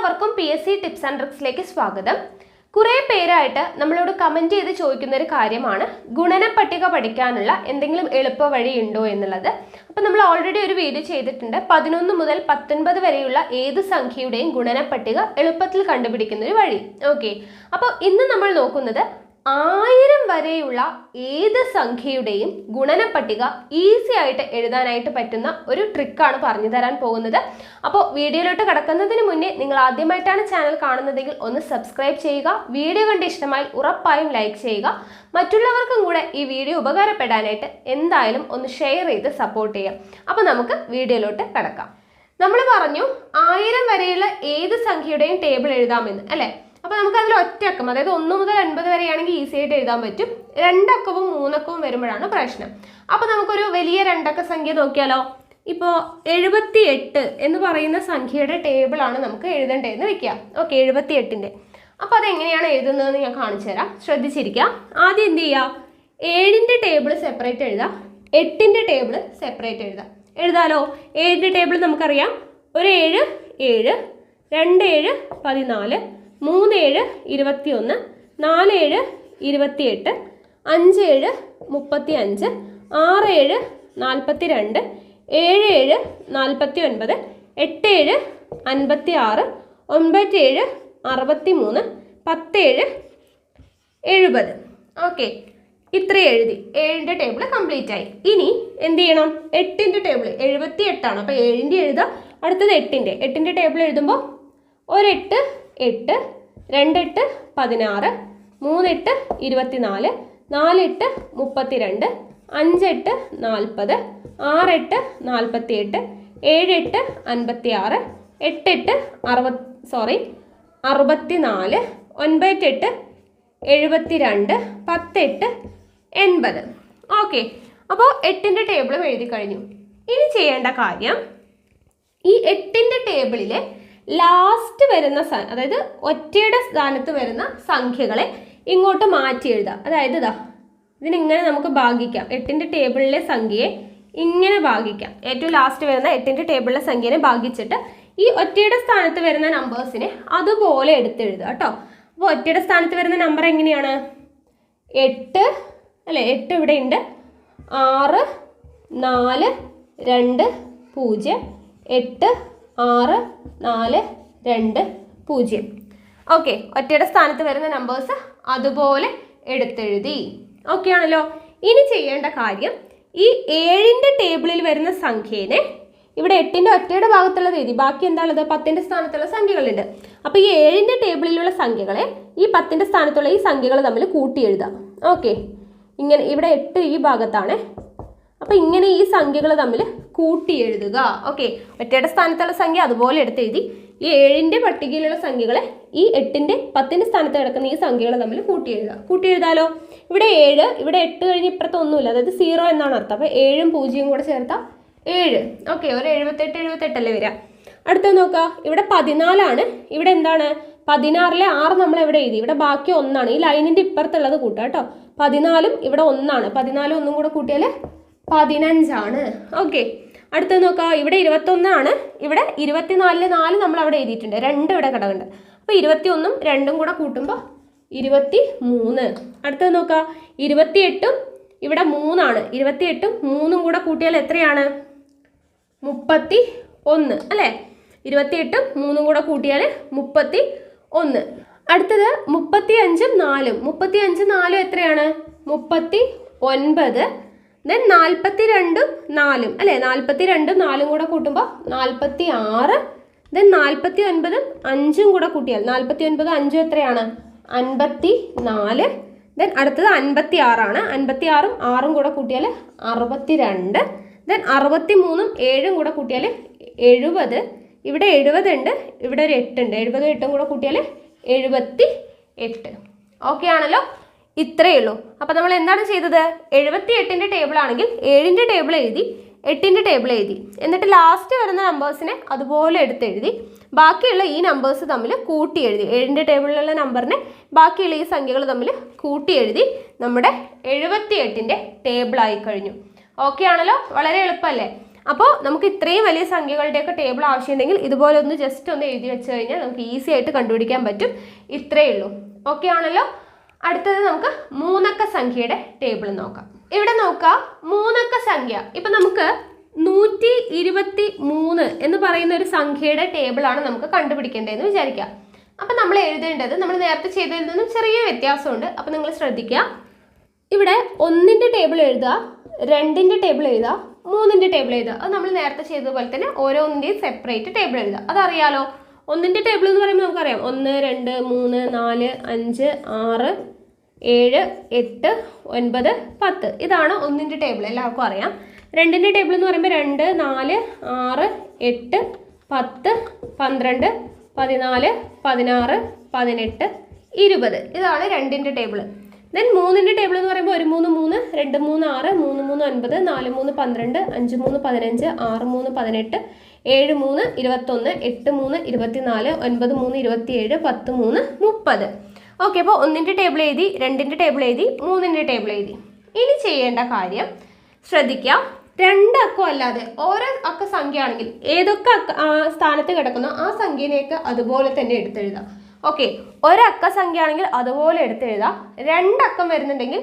എല്ലാവർക്കും PSC tips and ട്രിക്സിലേക്ക് സ്വാഗതം. കുറേ പേരായിട്ട് നമ്മളോട് കമന്റ് ചെയ്ത് ചോദിക്കുന്ന ഒരു കാര്യമാണ് ഗുണന പട്ടിക പഠിക്കാനുള്ള എന്തെങ്കിലും എളുപ്പ വഴി ഉണ്ടോ എന്നുള്ളത്. അപ്പോൾ നമ്മൾ ഓൾറെഡി ഒരു വീഡിയോ ചെയ്തിട്ടുണ്ട്. 11 മുതൽ 19 വരെയുള്ള ഏത് സംഖ്യയുടെയും ഗുണന പട്ടിക എളുപ്പത്തിൽ കണ്ടുപിടിക്കുന്ന ഒരു വഴി. ഓക്കെ, അപ്പോൾ ഇന്ന് നമ്മൾ നോക്കുന്നത് 1000 വരെയുള്ള ഏത് സംഖ്യയുടെയും ഗുണന പട്ടിക ഈസി ആയിട്ട് എഴുതാനായിട്ട് പറ്റുന്ന ഒരു ട്രിക്കാണ് പറഞ്ഞു തരാൻ പോകുന്നത്. അപ്പോൾ വീഡിയോയിലോട്ട് കടക്കുന്നതിന് മുന്നേ നിങ്ങൾ ആദ്യമായിട്ടാണ് ചാനൽ കാണുന്നതെങ്കിൽ ഒന്ന് സബ്സ്ക്രൈബ് ചെയ്യുക. വീഡിയോ കണ്ട് ഇഷ്ടമായി ഉറപ്പായും ലൈക്ക് ചെയ്യുക. മറ്റുള്ളവർക്കും കൂടെ ഈ വീഡിയോ ഉപകാരപ്പെടാനായിട്ട് എന്തായാലും ഒന്ന് ഷെയർ ചെയ്ത് സപ്പോർട്ട് ചെയ്യാം. അപ്പോൾ നമുക്ക് വീഡിയോയിലോട്ട് കടക്കാം. നമ്മൾ പറഞ്ഞു 1000 വരെയുള്ള ഏത് സംഖ്യയുടെയും ടേബിൾ എഴുതാമെന്ന് അല്ലേ. അപ്പോൾ നമുക്ക് അതിൽ ഒറ്റക്കം, അതായത് 1 മുതൽ 50 വരെയാണെങ്കിൽ ഈസി ആയിട്ട് എഴുതാൻ പറ്റും. 2 അക്കവും 3 അക്കവും വരുമ്പോഴാണ് പ്രശ്നം. അപ്പോൾ നമുക്കൊരു വലിയ 2 അക്ക സംഖ്യ നോക്കിയാലോ. ഇപ്പോൾ 78 എന്ന് പറയുന്ന സംഖ്യയുടെ ടേബിളാണ് നമുക്ക് എഴുതേണ്ടതെന്ന് വെക്കുക. ഓക്കെ, 78ൻ്റെ. അപ്പോൾ അതെങ്ങനെയാണ് എഴുതുന്നതെന്ന് ഞാൻ കാണിച്ചു തരാം, ശ്രദ്ധിച്ചിരിക്കുക. ആദ്യം എന്ത് ചെയ്യുക, 7ൻ്റെ ടേബിൾ സെപ്പറേറ്റ് എഴുതുക, 8ൻ്റെ ടേബിൾ സെപ്പറേറ്റ് എഴുതാലോ. 7ൻ്റെ ടേബിൾ നമുക്കറിയാം, ഒരു 7 7, 2 7 14, 3 7 21, 4 7 28, 5 7 35, 6 7 42, 7 7 49, 8 7 56, 9 7 63, 10 7 70. ഓക്കെ, ഇത്രയും എഴുതി. 7ൻ്റെ ടേബിൾ കംപ്ലീറ്റ് ആയി. ഇനി എന്ത് ചെയ്യണം, 8ൻ്റെ ടേബിൾ 78 ആണ്. അപ്പോൾ 7ൻ്റെ എഴുതുക, അടുത്തത് 8ൻ്റെ ടേബിൾ എഴുതുമ്പോൾ ഒരു 8 8, 2 8 16, 3 8 24, 4 8 32, 5 8 40, 6 8 48, 7 8 56, 8 8 64, 9 8 72, 10 8 80. ഓക്കെ, അപ്പോൾ 8ൻ്റെ ടേബിളും എഴുതി കഴിഞ്ഞു. ഇനി ചെയ്യേണ്ട കാര്യം, ഈ 8ൻ്റെ ടേബിളിലെ ലാസ്റ്റ് വരുന്ന അതായത് ഒറ്റയുടെ സ്ഥാനത്ത് വരുന്ന സംഖ്യകളെ ഇങ്ങോട്ട് മാറ്റി എഴുതാം. അതായത് ഇതാ ഇതിനിങ്ങനെ നമുക്ക് ഭാഗിക്കാം. 8ൻ്റെ ടേബിളിലെ സംഖ്യയെ ഇങ്ങനെ ഭാഗിക്കാം. ഏറ്റവും ലാസ്റ്റ് വരുന്ന 8ൻ്റെ ടേബിളിലെ സംഖ്യനെ ഭാഗിച്ചിട്ട് ഈ ഒറ്റയുടെ സ്ഥാനത്ത് വരുന്ന നമ്പേഴ്സിനെ അതുപോലെ എടുത്തെഴുതുക കേട്ടോ. അപ്പോൾ ഒറ്റയുടെ സ്ഥാനത്ത് വരുന്ന നമ്പർ എങ്ങനെയാണ്, 8 അല്ലേ, 8 ഇവിടെ ഉണ്ട്, 6 4 2 0, 8 6 4 2 0. ഓക്കെ, ഒറ്റയുടെ സ്ഥാനത്ത് വരുന്ന നമ്പേഴ്സ് അതുപോലെ എടുത്തെഴുതി. ഓക്കെ ആണല്ലോ. ഇനി ചെയ്യേണ്ട കാര്യം, ഈ 7ൻ്റെ ടേബിളിൽ വരുന്ന സംഖ്യേനെ ഇവിടെ 8ൻ്റെ ഒറ്റയുടെ ഭാഗത്തുള്ളത് എഴുതി, ബാക്കി എന്താണുള്ളത്, 10ൻ്റെ സ്ഥാനത്തുള്ള സംഖ്യകളുണ്ട്. അപ്പോൾ ഈ 7ൻ്റെ ടേബിളിലുള്ള സംഖ്യകളെ ഈ 10ൻ്റെ സ്ഥാനത്തുള്ള ഈ സംഖ്യകൾ തമ്മിൽ കൂട്ടി എഴുതാം. ഓക്കെ, ഇങ്ങനെ ഇവിടെ 8 ഈ ഭാഗത്താണ്. അപ്പോൾ ഇങ്ങനെ ഈ സംഖ്യകൾ തമ്മിൽ കൂട്ടി എഴുതുക. ഓക്കെ, ഒറ്റയുടെ സ്ഥാനത്തുള്ള സംഖ്യ അതുപോലെ എടുത്തെഴുതി. ഈ 7ൻ്റെ പട്ടികയിലുള്ള സംഖ്യകളെ ഈ 8ൻ്റെ 10ൻ്റെ സ്ഥാനത്ത് കിടക്കുന്ന ഈ സംഖ്യകൾ തമ്മിൽ കൂട്ടി എഴുതാലോ. ഇവിടെ 7, ഇവിടെ 8 കഴിഞ്ഞ് ഇപ്പുറത്ത് ഒന്നുമില്ല, അതായത് 0 എന്നാണ് അർത്ഥം. അപ്പോൾ 7ഉം 0ഉം കൂടെ ചേർത്താൽ 7. ഓക്കെ, ഒരു 78 അല്ലേ വരിക. അടുത്തത് നോക്കുക, ഇവിടെ 14 ഇവിടെ എന്താണ്, 16ലെ 6 നമ്മൾ എവിടെ എഴുതി, ഇവിടെ ബാക്കി 1 ഈ ലൈനിൻ്റെ ഇപ്പുറത്തുള്ളത് കൂട്ടുക കേട്ടോ. 14ഉം ഇവിടെ 1, 14 ഒന്നും കൂടെ കൂട്ടിയാൽ 15. ഓക്കെ, അടുത്തത് നോക്കുക, ഇവിടെ 21, ഇവിടെ 24ലെ 4 നമ്മൾ അവിടെ എഴുതിയിട്ടുണ്ട്, 2 ഇവിടെ കിടക്കുന്നുണ്ട്. അപ്പോൾ 21ഉം 2ഉം കൂടെ കൂട്ടുമ്പോൾ 23. അടുത്തത് നോക്കുക, 28ഉം ഇവിടെ 3, 28ഉം 3ഉം കൂടെ കൂട്ടിയാൽ എത്രയാണ്, 31 അല്ലേ. 28ഉം 3ഉം കൂടെ കൂട്ടിയാൽ 31. അടുത്തത് 35ഉം 4ഉം 35 4 എത്രയാണ്, 39. ദെൻ 42ഉം 4ഉം അല്ലേ, 42ഉം 4ഉം കൂടെ കൂട്ടുമ്പോൾ 46. ദെൻ 49ഉം 5ഉം കൂടെ കൂട്ടിയാൽ 49 5 എത്രയാണ്, 54. ദെൻ അടുത്തത് 56 56ഉം 6ഉം കൂടെ കൂട്ടിയാൽ 62. ദെൻ 63ഉം 7ഉം കൂടെ കൂട്ടിയാൽ 70. ഇവിടെ 70 ഉണ്ട്, ഇവിടെ ഒരു 8 ഉണ്ട്, 70ഉം 8ഉം കൂടെ കൂട്ടിയാൽ 78. ഓക്കെ ആണല്ലോ. ഇത്രയേ ഉള്ളൂ. അപ്പോൾ നമ്മൾ എന്താണ് ചെയ്തത്, 78ൻ്റെ ടേബിൾ ആണെങ്കിൽ 7ൻ്റെ ടേബിൾ എഴുതി, 8ൻ്റെ ടേബിൾ എഴുതി, എന്നിട്ട് ലാസ്റ്റ് വരുന്ന നമ്പേഴ്സിനെ അതുപോലെ എടുത്തെഴുതി, ബാക്കിയുള്ള ഈ നമ്പേഴ്സ് തമ്മിൽ കൂട്ടി എഴുതി. 7ൻ്റെ ടേബിളിലുള്ള നമ്പറിനെ ബാക്കിയുള്ള ഈ സംഖ്യകൾ തമ്മിൽ കൂട്ടി എഴുതി നമ്മുടെ 78ൻ്റെ ടേബിൾ ആയി കഴിഞ്ഞു. ഓക്കെ ആണല്ലോ, വളരെ എളുപ്പമല്ലേ. അപ്പോൾ നമുക്ക് ഇത്രയും വലിയ സംഖ്യകളുടെയൊക്കെ ടേബിൾ ആവശ്യമുണ്ടെങ്കിൽ ഇതുപോലെ ഒന്ന് ജസ്റ്റ് ഒന്ന് എഴുതി വെച്ച് കഴിഞ്ഞാൽ നമുക്ക് ഈസി ആയിട്ട് കണ്ടുപിടിക്കാൻ പറ്റും. ഇത്രയേ ഉള്ളൂ. ഓക്കെ ആണല്ലോ. അടുത്തത് നമുക്ക് മൂന്നക്ക സംഖ്യയുടെ ടേബിൾ നോക്കാം. ഇവിടെ നോക്കാം, മൂന്നക്ക സംഖ്യ. ഇപ്പം നമുക്ക് 123 എന്ന് പറയുന്ന ഒരു സംഖ്യയുടെ ടേബിളാണ് നമുക്ക് കണ്ടുപിടിക്കേണ്ടതെന്ന് വിചാരിക്കുക. അപ്പം നമ്മൾ എഴുതേണ്ടത് നമ്മൾ നേരത്തെ ചെയ്തതിൽ നിന്നും ചെറിയ വ്യത്യാസമുണ്ട്. അപ്പം നിങ്ങൾ ശ്രദ്ധിക്കുക. ഇവിടെ 1ന്റെ ടേബിൾ എഴുതുക, 2ന്റെ ടേബിൾ എഴുതുക, 3ന്റെ ടേബിൾ എഴുതുക. അത് നമ്മൾ നേരത്തെ ചെയ്തതുപോലെ തന്നെ ഓരോന്നിൻ്റെയും സെപ്പറേറ്റ് ടേബിൾ എഴുതുക. അതറിയാലോ. 1ന്റെ ടേബിൾ എന്ന് പറയുമ്പോൾ നമുക്കറിയാം 1, 2, 3, 4, 5, 6, 7, 8, 9, 10. ഇതാണ് 1ന്റെ ടേബിൾ, എല്ലാവർക്കും അറിയാം. 2ന്റെ ടേബിൾ എന്ന് പറയുമ്പോൾ 2, 4, 6, 8, 10, 12, 14, 16, 18, 20. ഇതാണ് 2ന്റെ ടേബിൾ. ദെൻ 3ന്റെ ടേബിൾ എന്ന് പറയുമ്പോൾ 1, 3, 3, 2, 3, 6, 3, 3, 9, 4, 3, 12, 5, 3, 15, 6, 3, 18, 7, 3, 21, 8, 3, 24, 9, 3, 27, 10, 3, 30. ഓക്കെ, അപ്പോൾ 1ന്റെ ടേബിൾ എഴുതി, 2ന്റെ ടേബിൾ എഴുതി, 3ന്റെ ടേബിൾ എഴുതി. ഇനി ചെയ്യേണ്ട കാര്യം ശ്രദ്ധിക്കാം. 2 അക്കം അല്ലാതെ ഓരോ അക്ക സംഖ്യ ആണെങ്കിൽ ഏതൊക്കെ സ്ഥാനത്ത് കിടക്കുന്നോ ആ സംഖ്യയിലേക്ക് അതുപോലെ തന്നെ എടുത്തെഴുതാം. ഓക്കെ, ഒരക്ക സംഖ്യ ആണെങ്കിൽ അതുപോലെ എടുത്തെഴുതാം. 2 അക്കം വരുന്നുണ്ടെങ്കിൽ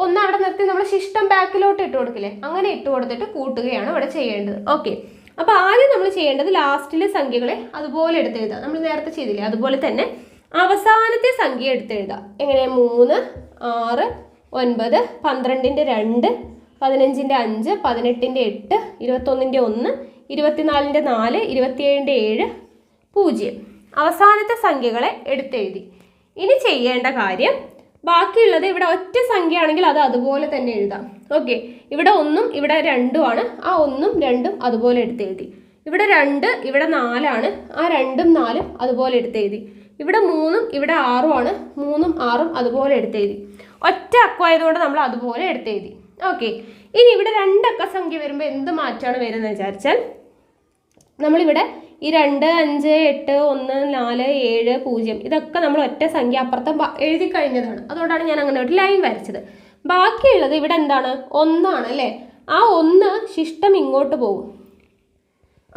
ഒന്ന് അവിടെ നിർത്തി നമ്മൾ ശിഷ്ടം ബാക്കിലോട്ട് ഇട്ട് കൊടുക്കില്ലേ, അങ്ങനെ ഇട്ട് കൊടുത്തിട്ട് കൂട്ടുകയാണ് ഇവിടെ ചെയ്യേണ്ടത്. ഓക്കെ, അപ്പോൾ ആദ്യം നമ്മൾ ചെയ്യേണ്ടത് ലാസ്റ്റിലെ സംഖ്യകളെ അതുപോലെ എടുത്തെഴുതാം. നമ്മൾ നേരത്തെ ചെയ്തില്ലേ അതുപോലെ തന്നെ അവസാനത്തെ സംഖ്യ എടുത്തെഴുതാം. എങ്ങനെ? 3, 6, 9, 12ന്റെ 2, 15ന്റെ 5, 18ന്റെ 8, 21ന്റെ 1, 24ന്റെ 4, 27ന്റെ 7, 0. അവസാനത്തെ സംഖ്യകളെ എടുത്തെഴുതി. ഇനി ചെയ്യേണ്ട കാര്യം ബാക്കിയുള്ളത് ഇവിടെ ഒറ്റ സംഖ്യ ആണെങ്കിൽ അത് അതുപോലെ തന്നെ എഴുതാം. ഓക്കെ, ഇവിടെ 1ഉം ഇവിടെ 2ഉം ആണ്. ആ 1ഉം 2ഉം അതുപോലെ എടുത്തെഴുതി. ഇവിടെ 2, ഇവിടെ 4ആണ്. ആ 2ഉം 4ഉം അതുപോലെ എടുത്തെഴുതി. ഇവിടെ 3ഉം ഇവിടെ 6ഉം ആണ്. 3ഉം 6ഉം അതുപോലെ എടുത്തെഴുതി. ഒറ്റ അക്കമായതുകൊണ്ട് നമ്മൾ അതുപോലെ എടുത്തെഴുതി. ഓക്കെ, ഇനി ഇവിടെ 2 അക്ക സംഖ്യ വരുമ്പോൾ എന്ത് മാറ്റമാണ് വരുന്നത് വിചാരിച്ചാൽ നമ്മളിവിടെ ഈ 2, 5, 8, 1, 4, 7, 0 ഇതൊക്കെ നമ്മൾ ഒറ്റ സംഖ്യ അപ്പുറത്ത് എഴുതി കഴിഞ്ഞതാണ്. അതുകൊണ്ടാണ് ഞാൻ അങ്ങനെ ഒരു ലൈൻ വരച്ചത്. ബാക്കിയുള്ളത് ഇവിടെ എന്താണ്? 1 ആണ് അല്ലേ. ആ 1 ശിഷ്ടം ഇങ്ങോട്ട് പോകും.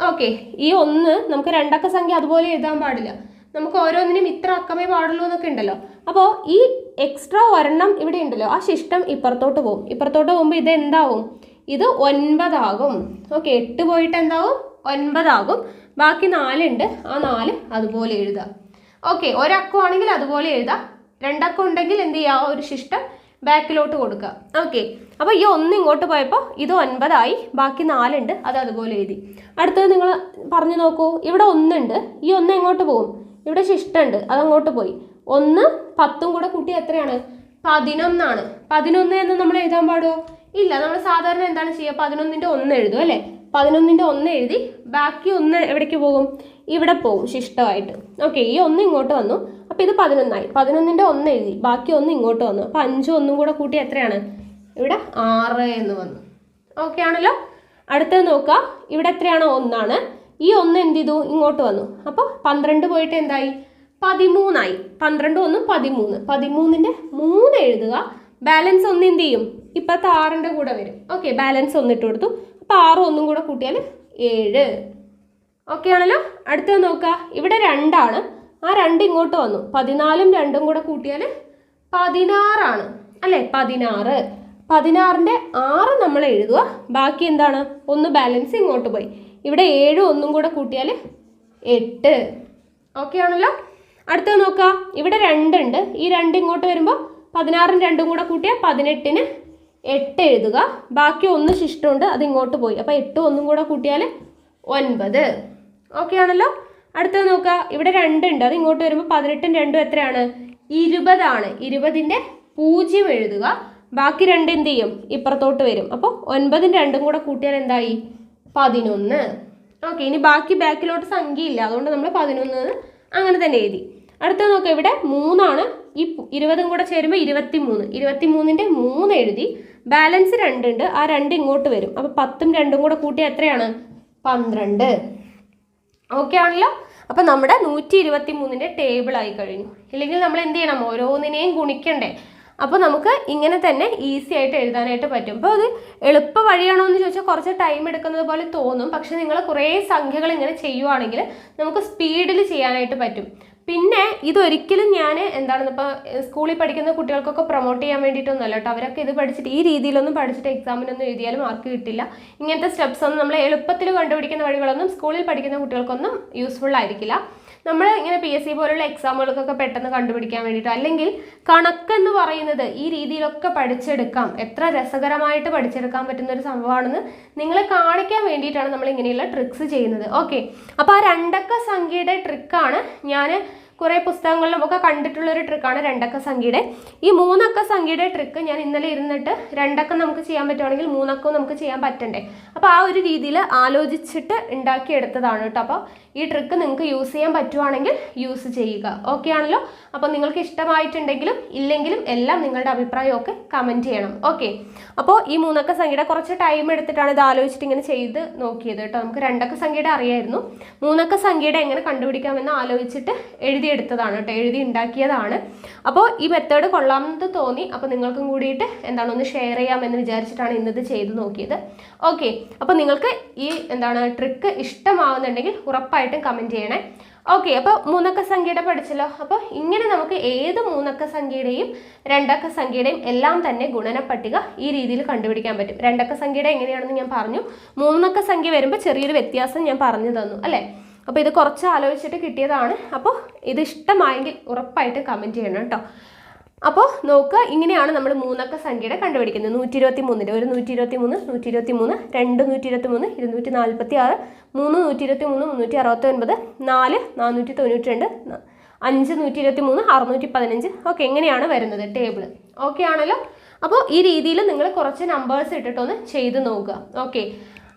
ഓക്കെ, ഈ 1 നമുക്ക് 2 അക്ക സംഖ്യ അതുപോലെ എഴുതാൻ പാടില്ല. നമുക്ക് ഓരോന്നിനും ഇത്ര അക്കമേ പാടുള്ളൂ എന്നൊക്കെ ഉണ്ടല്ലോ. അപ്പോൾ ഈ എക്സ്ട്രാ ഒരെണ്ണം ഇവിടെ ഉണ്ടല്ലോ, ആ ശിഷ്ടം ഇപ്പുറത്തോട്ട് പോകും. ഇപ്പുറത്തോട്ട് പോകുമ്പോൾ ഇത് എന്താവും? ഇത് 9 ആകും. ഓക്കെ, 8 പോയിട്ട് എന്താവും? 9 ആകും. ബാക്കി 4 ഉണ്ട്. ആ 4 അതുപോലെ എഴുതാം. ഓക്കെ, ഒരക്കമാണെങ്കിൽ അതുപോലെ എഴുതാം. 2 അക്കം ഉണ്ടെങ്കിൽ എന്ത് ചെയ്യുക? ഒരു ശിഷ്ടം ബാക്കിലോട്ട് കൊടുക്കുക. ഓക്കെ, അപ്പോൾ ഈ 1 ഇങ്ങോട്ട് പോയപ്പോൾ ഇത് 9 ആയി. ബാക്കി 4 ഉണ്ട്, അത് അതുപോലെ എഴുതി. അടുത്തത് നിങ്ങൾ പറഞ്ഞു നോക്കൂ. ഇവിടെ 1 ഉണ്ട്. ഈ 1 എങ്ങോട്ട് പോകും? ഇവിടെ ശിഷ്ടമുണ്ട്, അതങ്ങോട്ട് പോയി. 1, 10ഉം കൂടെ കൂട്ടി എത്രയാണ്? 11 ആണ്. 11 എന്ന് നമ്മൾ എഴുതാൻ പാടുമോ? ഇല്ല. നമ്മൾ സാധാരണ എന്താണ് ചെയ്യുക? 11ന്റെ 1 എഴുതും അല്ലേ. 11ന്റെ 1 എഴുതി. ബാക്കി 1 എവിടേക്ക് പോകും? ഇവിടെ പോകും ശിഷ്ടമായിട്ട്. ഓക്കെ, ഈ 1 ഇങ്ങോട്ട് വന്നു. അപ്പോൾ ഇത് 11 ആയി. 11ന്റെ 1 എഴുതി. ബാക്കി 1 ഇങ്ങോട്ട് വന്നു. അപ്പോൾ 5ഉം 1ഉം കൂടെ കൂട്ടി എത്രയാണ്? ഇവിടെ 6 എന്ന് വന്നു. ഓക്കെ ആണല്ലോ. അടുത്തത് നോക്കുക. ഇവിടെ എത്രയാണ്? 1 ആണ്. ഈ 1 എന്ത് ചെയ്തു? ഇങ്ങോട്ട് വന്നു. അപ്പോൾ 12 പോയിട്ട് എന്തായി? 13 ആയി. 12, 1, 13. 13ന്റെ 3 എഴുതുക. ബാലൻസ് 1 എന്ത് ചെയ്യും? ഇപ്പോഴത്തെ 6ന്റെ കൂടെ വരും. ഓക്കെ, ബാലൻസ് 1 ഇട്ട് കൊടുത്തു. അപ്പോൾ 6 1ഉം കൂടെ കൂട്ടിയാൽ 7. ഓക്കെ ആണല്ലോ. അടുത്തത് നോക്കുക. ഇവിടെ 2 ആണ്. ആ 2 ഇങ്ങോട്ട് വന്നു. 14ഉം 2ഉം കൂടെ കൂട്ടിയാൽ 16 ആണ് അല്ലേ. 16. 16ന്റെ 6 നമ്മൾ എഴുതുക. ബാക്കി എന്താണ്? 1 ബാലൻസ് ഇങ്ങോട്ട് പോയി. ഇവിടെ 7ഉം 1ഉം കൂടെ കൂട്ടിയാൽ 8. ഓക്കെ ആണല്ലോ. അടുത്തത് നോക്കുക. ഇവിടെ 2 ഉണ്ട്. ഈ 2 ഇങ്ങോട്ട് വരുമ്പോൾ 16ഉം 2ഉം കൂടെ കൂട്ടിയാൽ 18ന് 8 എഴുതുക. ബാക്കി 1 ശിഷ്ടമുണ്ട്, അത് ഇങ്ങോട്ട് പോയി. അപ്പോൾ 8ഉം 1ഉം കൂടെ കൂട്ടിയാൽ 9. ഓക്കെ ആണല്ലോ. അടുത്തത് നോക്കുക. ഇവിടെ 2 ഉണ്ട്. അത് ഇങ്ങോട്ട് വരുമ്പോൾ 18ഉം 2ഉം എത്രയാണ്? 20 ആണ്. 20ന്റെ 0 എഴുതുക. ബാക്കി 2 എന്ത് ചെയ്യും? ഇപ്പുറത്തോട്ട് വരും. അപ്പോൾ 9ഉം 2ഉം കൂടെ കൂട്ടിയാൽ എന്തായി? 11. ഓക്കെ, ഇനി ബാക്കി ബാക്കിലോട്ട് സംഖ്യ ഇല്ല, അതുകൊണ്ട് നമ്മൾ 11 അങ്ങനെ തന്നെ എഴുതി. അടുത്തത് നോക്കുക. ഇവിടെ 3 ആണ്. ഈ 20ഉം കൂടെ ചേരുമ്പോൾ 23. 23ന്റെ 3 എഴുതി. ബാലൻസ് 2 ഉണ്ട്. ആ 2 ഇങ്ങോട്ട് വരും. അപ്പോൾ 10ഉം 2ഉം കൂടെ കൂട്ടിയാൽ എത്രയാണ്? 12. ഓക്കെ ആണല്ലോ. അപ്പം നമ്മുടെ 123ന്റെ ടേബിൾ ആയി കഴിഞ്ഞു. ഇല്ലെങ്കിൽ നമ്മൾ എന്ത് ചെയ്യണം? ഓരോന്നിനെയും ഗുണിക്കണ്ടേ. അപ്പോൾ നമുക്ക് ഇങ്ങനെ തന്നെ ഈസി ആയിട്ട് എഴുതാനായിട്ട് പറ്റും. അപ്പോൾ അത് എളുപ്പ വഴിയാണോ എന്ന് ചോദിച്ചാൽ കുറച്ച് ടൈം എടുക്കുന്നത് പോലെ തോന്നും. പക്ഷെ നിങ്ങൾ കുറേ സംഖ്യകൾ ഇങ്ങനെ ചെയ്യുവാണെങ്കിൽ നമുക്ക് സ്പീഡിൽ ചെയ്യാനായിട്ട് പറ്റും. പിന്നെ ഇതൊരിക്കലും ഞാൻ എന്താണെന്ന് ഇപ്പോൾ സ്കൂളിൽ പഠിക്കുന്ന കുട്ടികൾക്കൊക്കെ പ്രൊമോട്ട് ചെയ്യാൻ വേണ്ടിയിട്ടൊന്നുമല്ല കേട്ടോ. അവരൊക്കെ ഇത് പഠിച്ചിട്ട് ഈ രീതിയിലൊന്നും പഠിച്ചിട്ട് എക്സാമിനൊന്നും എഴുതിയാലും മാർക്ക് കിട്ടില്ല. ഇങ്ങനത്തെ സ്റ്റെപ്സ് ഒന്നും നമ്മൾ എളുപ്പത്തിൽ കണ്ടുപിടിക്കുന്ന വഴികളൊന്നും സ്കൂളിൽ പഠിക്കുന്ന കുട്ടികൾക്കൊന്നും യൂസ്ഫുൾ ആയിരിക്കില്ല. നമ്മൾ ഇങ്ങനെ PSC പോലുള്ള എക്സാമുകൾക്കൊക്കെ പെട്ടെന്ന് കണ്ടുപിടിക്കാൻ വേണ്ടിയിട്ട്, അല്ലെങ്കിൽ കണക്കെന്ന് പറയുന്നത് ഈ രീതിയിലൊക്കെ പഠിച്ചെടുക്കാം, എത്ര രസകരമായിട്ട് പഠിച്ചെടുക്കാൻ പറ്റുന്ന ഒരു സംഭവമാണെന്ന് നിങ്ങളെ കാണിക്കാൻ വേണ്ടിയിട്ടാണ് നമ്മൾ ഇങ്ങനെയുള്ള ട്രിക്സ് ചെയ്യുന്നത്. ഓക്കെ, അപ്പോൾ ആ 2 അക്ക സംഖ്യയുടെ ട്രിക്കാണ് ഞാൻ കുറേ പുസ്തകങ്ങളിലും ഒക്കെ കണ്ടിട്ടുള്ളൊരു ട്രിക്കാണ് 2 അക്ക സംഖ്യയുടെ. ഈ 3 അക്ക സംഖ്യയുടെ ട്രിക്ക് ഞാൻ ഇന്നലെ ഇരുന്നിട്ട് 2 അക്കം നമുക്ക് ചെയ്യാൻ പറ്റുവാണെങ്കിൽ 3 അക്കവും നമുക്ക് ചെയ്യാൻ പറ്റണ്ടേ. അപ്പോൾ ആ ഒരു രീതിയിൽ ആലോചിച്ചിട്ട് ഉണ്ടാക്കിയെടുത്തതാണ് കേട്ടോ. അപ്പോൾ ഈ ട്രിക്ക് നിങ്ങൾക്ക് യൂസ് ചെയ്യാൻ പറ്റുവാണെങ്കിൽ യൂസ് ചെയ്യുക. ഓക്കെ ആണല്ലോ. അപ്പോൾ നിങ്ങൾക്ക് ഇഷ്ടമായിട്ടുണ്ടെങ്കിലും ഇല്ലെങ്കിലും എല്ലാം നിങ്ങളുടെ അഭിപ്രായമൊക്കെ കമൻറ്റ് ചെയ്യണം. ഓക്കെ, അപ്പോൾ ഈ 3 അക്ക സംഖ്യയുടെ കുറച്ച് ടൈം എടുത്തിട്ടാണ് ഇത് ആലോചിച്ചിട്ട് ഇങ്ങനെ ചെയ്ത് നോക്കിയത് കേട്ടോ. നമുക്ക് 2 അക്ക സംഖ്യയുടെ അറിയായിരുന്നു, 3 അക്ക സംഖ്യയുടെ എങ്ങനെ കണ്ടുപിടിക്കാമെന്ന് ആലോചിച്ചിട്ട് എഴുതിയെടുത്തതാണ് കേട്ടോ, എഴുതി ഉണ്ടാക്കിയതാണ്. അപ്പോൾ ഈ മെത്തേഡ് കൊള്ളാമെന്ന് തോന്നി. അപ്പോൾ നിങ്ങൾക്കും കൂടിയിട്ട് ഒന്ന് ഷെയർ ചെയ്യാമെന്ന് വിചാരിച്ചിട്ടാണ് ഇന്നത് ചെയ്ത് നോക്കിയത്. ഓക്കെ, അപ്പോൾ നിങ്ങൾക്ക് ഈ ട്രിക്ക് ഇഷ്ടമാവുന്നുണ്ടെങ്കിൽ ഉറപ്പായിട്ടും കമൻറ്റ് ചെയ്യണേ. ഓക്കെ, അപ്പോൾ 3 അക്ക സംഖ്യയുടെ പഠിച്ചല്ലോ. അപ്പോൾ ഇങ്ങനെ നമുക്ക് ഏത് 3 അക്ക സംഖ്യയുടെയും 2 അക്ക സംഖ്യയുടെയും എല്ലാം തന്നെ ഗുണനപ്പട്ടിക ഈ രീതിയിൽ കണ്ടുപിടിക്കാൻ പറ്റും. 2 അക്ക സംഖ്യയുടെ എങ്ങനെയാണെന്ന് ഞാൻ പറഞ്ഞു, 3 അക്ക സംഖ്യ വരുമ്പോൾ ചെറിയൊരു വ്യത്യാസം ഞാൻ പറഞ്ഞു തന്നു അല്ലേ. അപ്പോൾ ഇത് കുറച്ച് ആലോചിച്ചിട്ട് കിട്ടിയതാണ്. അപ്പോൾ ഇത് ഇഷ്ടമായെങ്കിൽ ഉറപ്പായിട്ട് കമൻറ്റ് ചെയ്യണം കേട്ടോ. അപ്പോൾ നോക്കുക, ഇങ്ങനെയാണ് നമ്മൾ 3 അക്ക സംഖ്യയുടെ കണ്ടുപിടിക്കുന്നത്. 123, ഒരു 123, 123, 2 123, 246, 3 123, 369, 4 492, 5 123, 615. ഓക്കെ, എങ്ങനെയാണ് വരുന്നത് ടേബിൾ. ഓക്കെ ആണല്ലോ. അപ്പോൾ ഈ രീതിയിൽ നിങ്ങൾ കുറച്ച് നമ്പേഴ്സ് ഇട്ടിട്ടൊന്ന് ചെയ്ത് നോക്കുക. ഓക്കെ,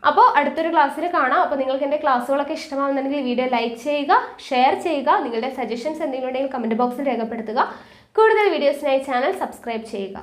അപ്പോൾ അടുത്തൊരു ക്ലാസ്സിൽ കാണാം. അപ്പോൾ നിങ്ങൾക്ക് എൻ്റെ ക്ലാസ്സുകളൊക്കെ ഇഷ്ടമാകുന്നുണ്ടെങ്കിൽ വീഡിയോ ലൈക്ക് ചെയ്യുക, ഷെയർ ചെയ്യുക, നിങ്ങളുടെ സജഷൻസ് എന്തെങ്കിലും ഉണ്ടെങ്കിൽ കമൻറ്റ് ബോക്സിൽ രേഖപ്പെടുത്തുക. കൂടുതൽ വീഡിയോസിനായി ചാനൽ സബ്സ്ക്രൈബ് ചെയ്യുക.